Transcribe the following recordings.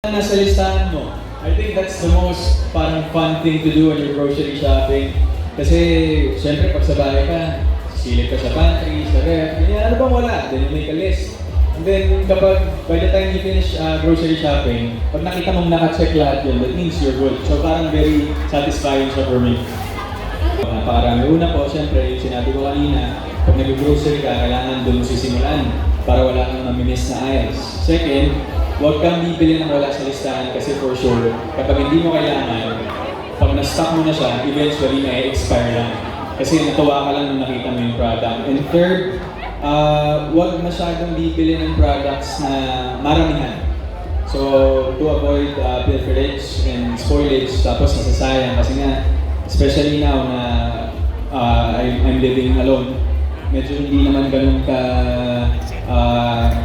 Nasa listahan mo. I think that's the most parang fun thing to do when you're grocery shopping. Kasi, syempre, pag sa bahay ka, silip ka sa pantry, sa ref, ganyan, ano bang wala? Then you make a list. And then, kapag, by the time you finish grocery shopping, pag nakita mong naka-check lahat yun, that means you're good. So, parang very satisfying siya for me. Napakarami. Una po, syempre, yung sinabi ko kanina, pag nag-grocery ka, kailangan doon sisimulan para wala kang mamimiss na aisles. Second, huwag kang bibili ng wala sa listahan kasi for sure, kapag hindi mo kailangan, pag na-stock mo na siya, eventually na-expire lang. Kasi natuwa ka lang nung nakita mo yung product. And third, huwag masyadong bibili ng products na maramihan. So, to avoid pilferage and spoilage, tapos nasasayang. Kasi nga, especially now na I'm living alone, medyo hindi naman ganun ka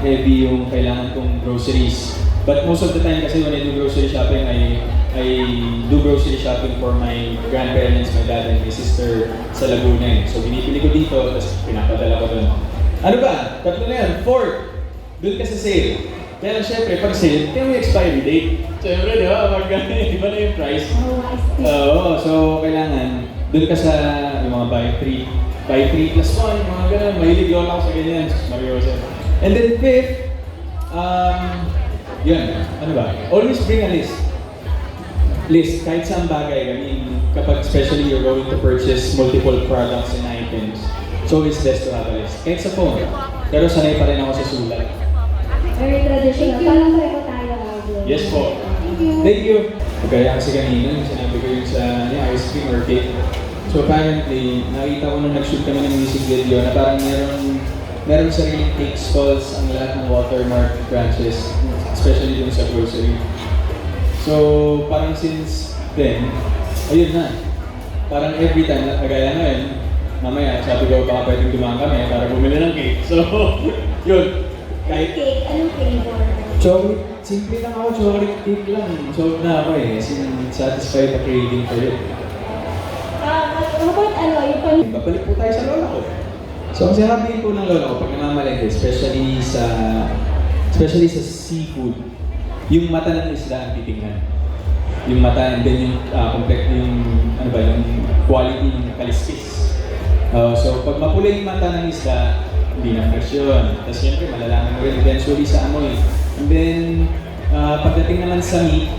heavy yung kailangan kong groceries. But most of the time kasi when I do grocery shopping, I do grocery shopping for my grandparents, my dad and my sister sa Laguna. So binibili ko dito, tapos pinapadala ko doon. Ano ba? Tatlo na yan. Fourth, doon ka sa sale. Kaya lang syempre, pag sale, kaya may expiry date. Syempre, di ba? Iba na yung price. Oo, so kailangan, doon ka sa yung mga buy 3 plus 1, mga ganun. Mahilig Lola ko sa ganyan. Rosa. And then fifth, yun, ano ba? Always bring a list. List, kahit saan bagay. I mean, kapag especially you're going to purchase multiple products and items, it's always best to have a list. Kahit sa phone. Pero sanay pa rin ako sa sulat. Very traditional. Parang pareho tayo, Alden. Yes po. Thank you. Thank you. Kaya kasi kanina, sinabi ko yun sa ice cream or cake. So apparently, nakita ko nung nag-shoot kami ng music video na parang meron sariling cake stalls ang lahat ng WalterMart branches, especially dun sa grocery. So parang since then, ayun na. Parang every time, kagaya ngayon, mamaya sabi ko baka pwedeng dumaan kami para bumili ng cake. So, yun. Kahit Cake, anong flavor? chocolate, simple lang ako, chocolate cake lang. So na ako eh, satisfy the craving for it. Yung Babalik po tayo sa lola ko. So ang sinabi po ng lola ko pag namamalengke, especially sa seafood, yung mata ng isda ang titingnan. Yung mata and then yung yung quality ng kaliskis. So pag mapula yung mata ng isda, hindi na fresh yun. Tapos syempre malalaman mo rin eventually sa amoy. And then pagdating naman sa meat,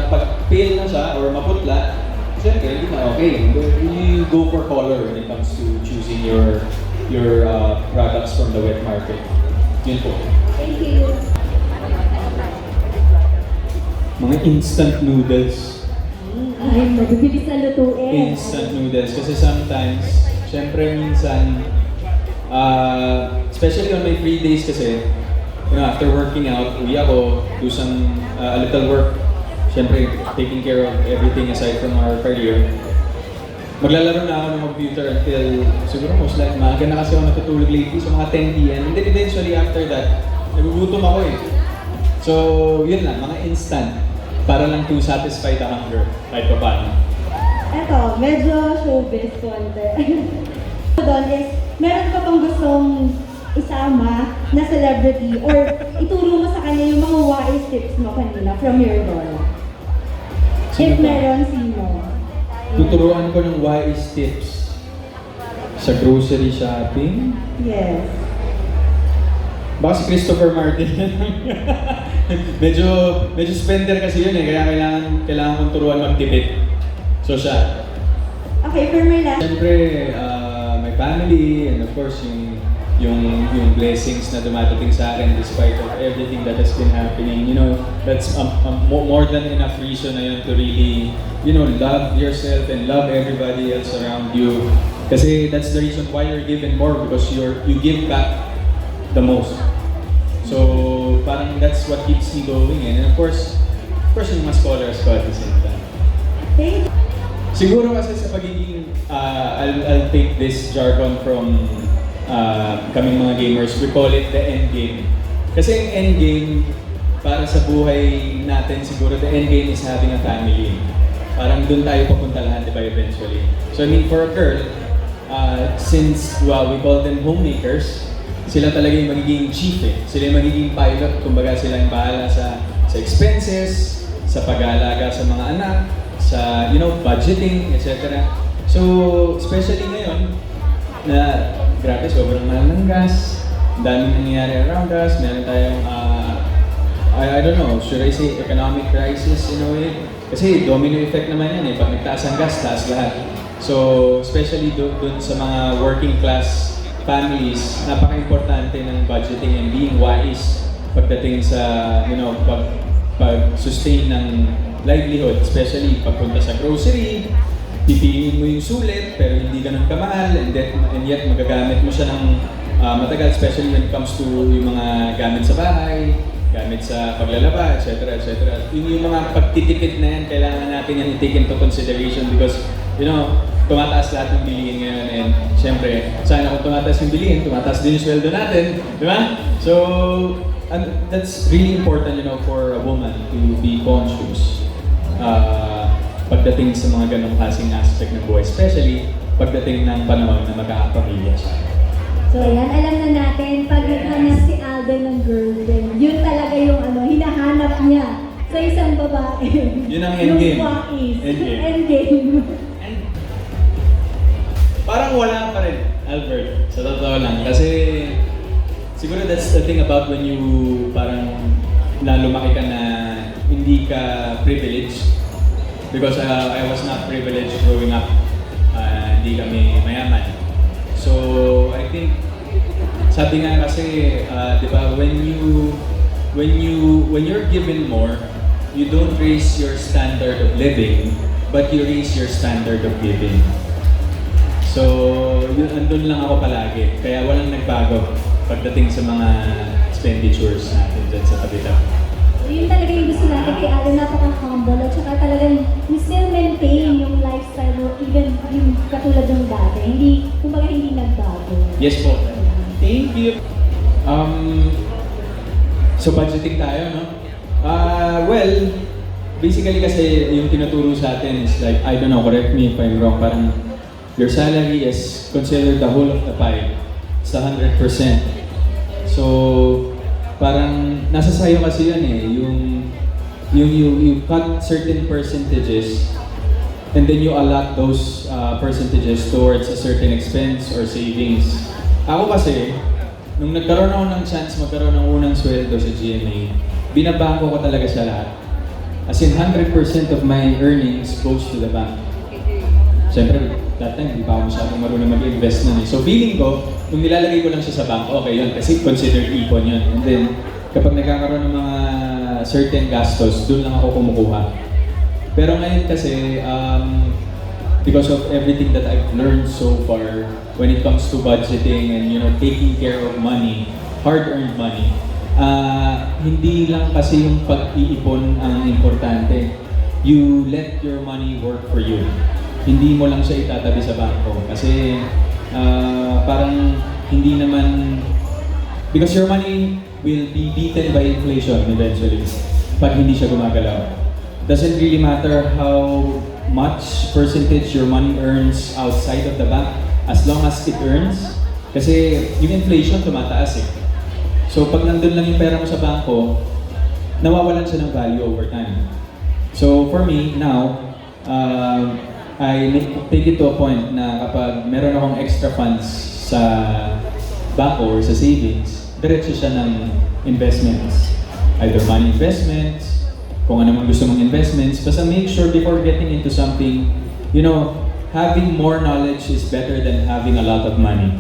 pag pale na siya or maputla, siyempre, hindi na okay. You go for color when it comes to choosing your products from the wet market. Yun po. Thank you. Mga instant noodles. Ay, mabibilis na lutuin. Instant noodles. Kasi sometimes, siyempre minsan, especially on my free days kasi, after working out, uwi ako, do some, a little work. Siyempre, taking care of everything aside from our career. Maglalaro na ako ng computer until, siguro most like, maaga na kasi ako natutulog lately, so mga 10 p.m. And then eventually after that, nagugutom ako eh. So, yun lang, mga instant, para lang to satisfy the hunger, kahit pa paano. Eto, medyo showbiz konti. Doon is, meron ka pang gustong isama na celebrity or ituro mo sa kanya yung mga wise tips mo kanina from your Lola. If meron, sino? Tuturuan ko ng wise tips sa grocery shopping. Yes. Baka si Christopher Martin. medyo spender kasi yun eh, kaya kailangan kong turuan magtipid. So siya. Okay, for my last. Siyempre, my family and of course yung blessings na dumadating sa akin despite of everything that has been happening. That's more than enough reason na yun to really, love yourself and love everybody else around you. Kasi that's the reason why you're given more, because you give back the most. So parang that's what keeps me going, and of course yung mas scholars ko at the same time. Okay. Siguro kasi sa pagiging, I'll take this jargon from kaming mga gamers, we call it the end game. Kasi yung end game, para sa buhay natin, siguro the end game is having a family. Parang doon tayo papunta lahat, diba, eventually. So I mean, for a girl, since we call them homemakers, sila talaga yung magiging chief eh. Sila yung magiging pilot, kumbaga sila yung bahala sa sa expenses, sa pag-aalaga sa mga anak, sa, budgeting, etc. So, especially ngayon, na grabe, sobrang mahal ng gas, ang daming nangyayari around us, meron tayong, I don't know, should I say economic crisis in a way? Kasi domino effect naman yan eh, pag nagtaas ang gas, taas lahat. So, especially dun sa mga working class families, napaka-importante ng budgeting and being wise pagdating sa, pag-sustain ng livelihood, especially pagpunta sa grocery, pipiliin mo yung sulit pero hindi ganun kamahal, and yet magagamit mo siya ng matagal, especially when it comes to yung mga gamit sa bahay, gamit sa paglalaba, etc. etc. Yung mga pagtitipid na yan, kailangan natin yan i-take into consideration because, tumataas lahat ng bilihin ngayon, and syempre, sana kung tumataas yung bilihin, tumataas din yung sweldo natin, di ba? So, that's really important, for a woman to be conscious pagdating sa mga ganong klaseng aspect ng buhay, especially pagdating ng panahon na magkakapamilya siya. So ayan, alam na natin, pag naghanap si Alden ng girlfriend, yun talaga yung hinahanap niya sa isang babae. Yun ang endgame. Yung wais. Endgame. Parang wala pa rin, Albert, sa totoo lang. Kasi siguro that's the thing about when you parang lumaki ka na hindi ka privileged. Because I was not privileged growing up. Hindi kami mayaman. So I think, sabi nga kasi, di ba, when you're given more, you don't raise your standard of living, but you raise your standard of giving. So, andun lang ako palagi. Kaya walang nagbago pagdating sa mga expenditures natin dyan sa kabila. Yun talaga yung gusto natin kay Alden, napaka-humble at saka talagang we still maintain yung lifestyle mo even yung katulad ng dati. Kumbaga hindi nagbago. Yes po. Thank you. So budgeting tayo, no? Well, basically kasi yung tinuturo sa atin is like, I don't know, correct me if I'm wrong, parang your salary is considered the whole of the pie. It's 100%. So, parang nasa sayo kasi yan eh, you cut certain percentages and then you allot those percentages towards a certain expense or savings. Ako kasi, nung nagkaroon ako ng chance magkaroon ng unang sweldo sa GMA, binabangko ko talaga siya lahat. As in 100% of my earnings goes to the bank. Siyempre, that time, hindi pa ako masyadong marunong mag-invest nun eh. So feeling ko, kung nilalagay ko lang siya sa bank, okay yun, kasi considered ipon yun. And then, kapag nagkakaroon ng mga certain gastos, doon lang ako kumukuha. Pero ngayon kasi, because of everything that I've learned so far, when it comes to budgeting and taking care of money, hard-earned money, hindi lang kasi yung pag-iipon ang importante. You let your money work for you. Hindi mo lang siya itatabi sa bangko. Kasi parang hindi naman, because your money will be beaten by inflation eventually pag hindi siya gumagalaw. Doesn't really matter how much percentage your money earns outside of the bank as long as it earns. Kasi yung inflation tumataas eh. So pag nandun lang yung pera mo sa bangko, nawawalan siya ng value over time. So for me now, I take it to a point na kapag meron akong extra funds sa bangko or sa savings, diretso siya ng investments. Either money investments, kung ano man gusto mong investments, basta make sure before getting into something, having more knowledge is better than having a lot of money.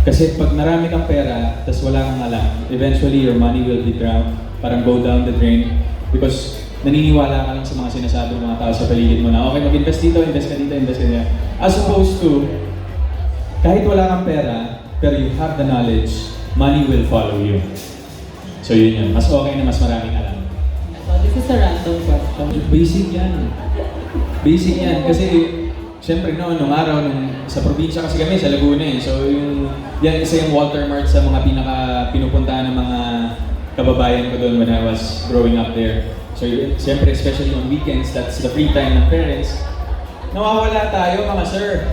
Kasi pag marami kang pera, tas wala kang alam, eventually your money will be drowned, parang go down the drain, because naniniwala ka lang sa mga sinasabi ng mga tao sa paligid mo na okay, mag-invest dito, invest ka dito, invest ka dito. As opposed to, kahit wala kang pera, pero you have the knowledge, money will follow you. So yun. Mas okay na mas maraming alam. So this is a random question. Basic yan. Basic yan. Kasi, siyempre nung araw, sa probinsya kasi kami, sa Laguna eh. So yan isa yung WalterMart sa mga pinupuntahan ng mga kababayan ko doon when I was growing up there. So, siyempre, especially on weekends, that's the free time ng parents. Nawawala tayo, mga sir.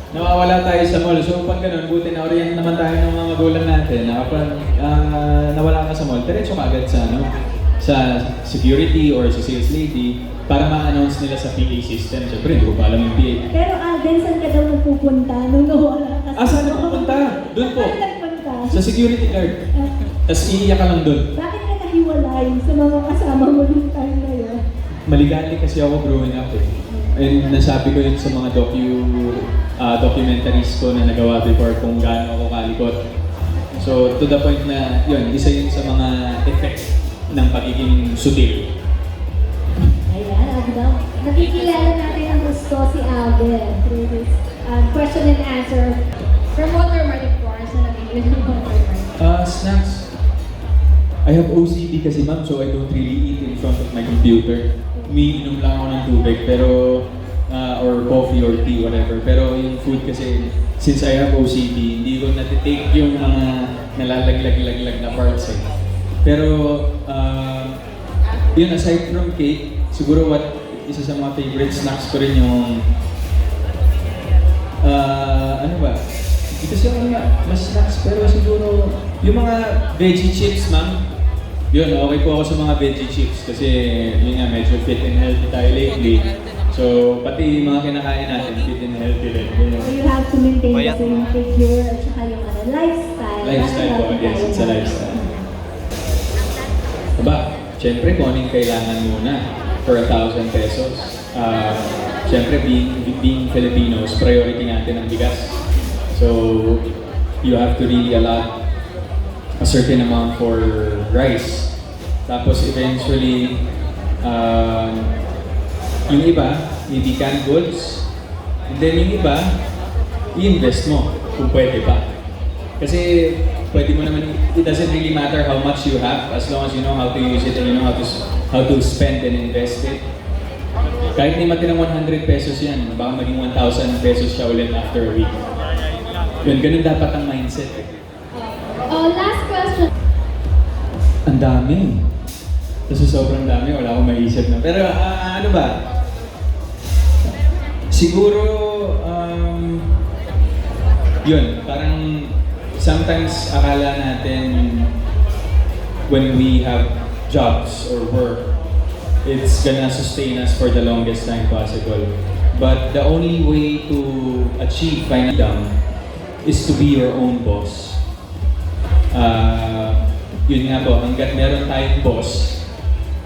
Nawawala tayo sa mall. So, pag ganun, buti na orient naman tayo ng mga magulang natin na kapag nawala ka sa mall, diretso ka agad sa sa security or sa sales lady para ma-announce nila sa PA system. Siyempre, hindi ko pa alam yung PA. Pero Alden, saan ka daw nagpupunta nung nawala ka? Saan nagpupunta? Doon po. Saan nagpunta? Sa security guard. Tapos iiyak ka lang doon. Bakit ka nahiwalay sa mga kasama mo nung time na yun? Maligali kasi ako growing up eh. And nasabi ko yun sa mga documentaries ko na nagawa before kung gaano ako kalikot. So to the point na yun, isa yun sa mga effects ng pagiging sutil. Ayan, Agdam. Nakikilala natin ang gusto si Alden through this question and answer from WalterMart, of course, na nabibili ng WalterMart. Snacks. I have OCD kasi ma'am, so I don't really eat in front of my computer. Umiinom lang ako ng tubig, pero or coffee or tea, whatever. Pero yung food kasi, since I have OCD, hindi ko natitake yung mga nalalaglag-laglag na parts eh. Pero, yun, aside from cake, siguro isa sa mga favorite snacks ko rin yung, ano ba? Hindi kasi ako mas snacks, pero siguro, yung mga veggie chips, ma'am. Yun, okay po ako sa mga veggie chips kasi yun nga, medyo fit and healthy tayo lately. So, pati mga kinakain natin, fit and healthy rin. So you have to maintain kasi yung figure at saka yung lifestyle. Lifestyle po, yes, it's a lifestyle. Aba, syempre kung anong kailangan muna for 1,000 pesos. Syempre, being Filipinos, priority natin ang bigas. So, you have to really allot a certain amount for rice. Tapos eventually, yung iba, hindi canned goods. And then yung iba, i-invest mo kung pwede pa. Kasi pwede mo naman, it doesn't really matter how much you have as long as you know how to use it and you know how to spend and invest it. Kahit hindi matinang 100 pesos yan, baka maging 1,000 pesos siya ulit after a week. Yun, ganun dapat ang mindset eh. Last question. Ang dami. Kasi sobrang dami, wala akong maisip na. Pero ano ba? Siguro, yun, parang sometimes akala natin when we have jobs or work, it's gonna sustain us for the longest time possible. But the only way to achieve freedom is to be your own boss. Yun nga po, hanggat meron tayong boss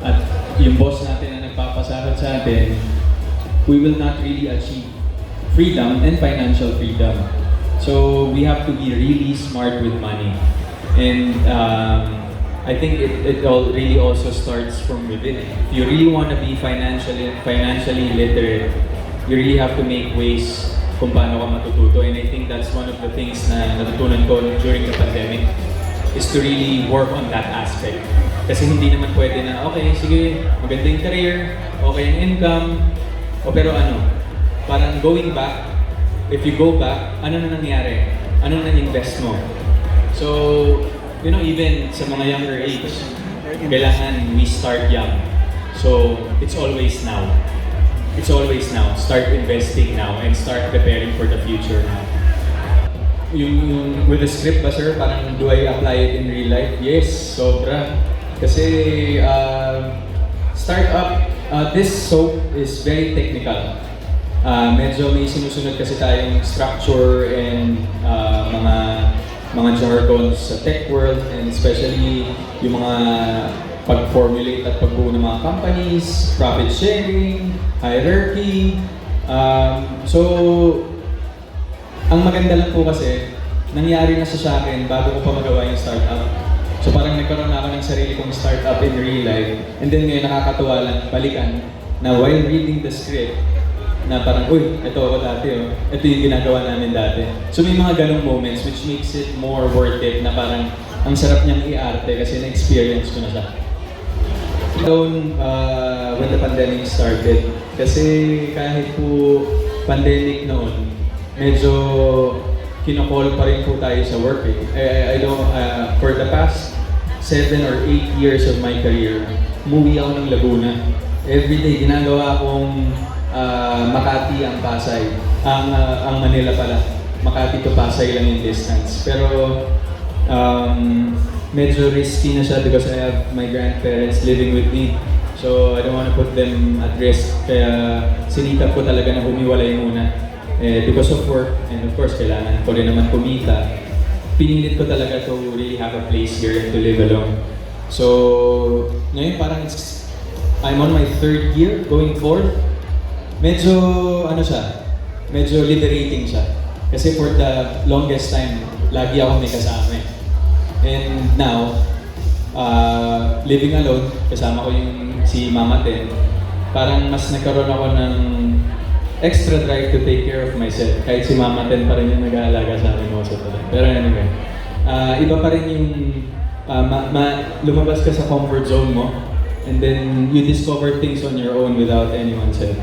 at yung boss natin na nagpapasahod sa atin, we will not really achieve freedom and financial freedom. So we have to be really smart with money. And I think it all really also starts from within. If you really want to be financially literate, you really have to make ways kung paano ka matututo. And I think that's one of the things na natutunan ko during the pandemic is to really work on that aspect. Kasi hindi naman pwede na, okay, sige, maganda yung career, okay yung income, pero parang going back, if you go back, ano na nangyari? Ano na invest mo? So, even sa mga younger age, kailangan we start young. So, it's always now. It's always now. Start investing now and start preparing for the future now. Yung with the script ba sir, parang do I apply it in real life? Yes, sobra. Kasi startup, this soap is very technical. Medyo may sinusunod kasi tayong structure and mga jargons sa tech world, and especially yung mga pag-formulate at pagbuo ng mga companies, profit sharing, hierarchy. So, ang maganda lang po kasi, nangyari na sa akin bago ko pa magawa yung startup. So parang nagkaroon na ako ng sarili kong startup in real life. And then ngayon nakakatuwa lang, balikan, na while reading the script, na parang, uy, ito ako dati oh. Ito yung ginagawa namin dati. So may mga ganong moments which makes it more worth it na parang ang sarap niyang i-arte kasi na-experience ko na siya. When the pandemic started, kasi kahit po pandemic noon, medyo kinocall pa rin po tayo sa work eh. I don't, for the past 7 or 8 years of my career, umuwi ako ng Laguna. Everyday, ginagawa akong Makati ang Pasay, ang Manila pala. Makati to Pasay lang yung distance. Pero medyo risky na siya because I have my grandparents living with me. So I don't want to put them at risk. Kaya sinikap ko talaga na humiwalay muna. Because of work, and of course, kailangan ko rin naman kumita. Pinilit ko talaga to really have a place here and to live alone. So, ngayon parang I'm on my 3rd year, going 4th. Medyo, medyo liberating siya. Kasi for the longest time, lagi ako may kasama eh. And now, living alone, kasama ko yung si Mama Ten, parang mas nagkaroon ako ng extra drive to take care of myself. Kahit si Mama Ten pa rin yung nag-aalaga sa akin most of the time. Pero anyway, iba pa rin yung lumabas ka sa comfort zone mo and then you discover things on your own without anyone's help.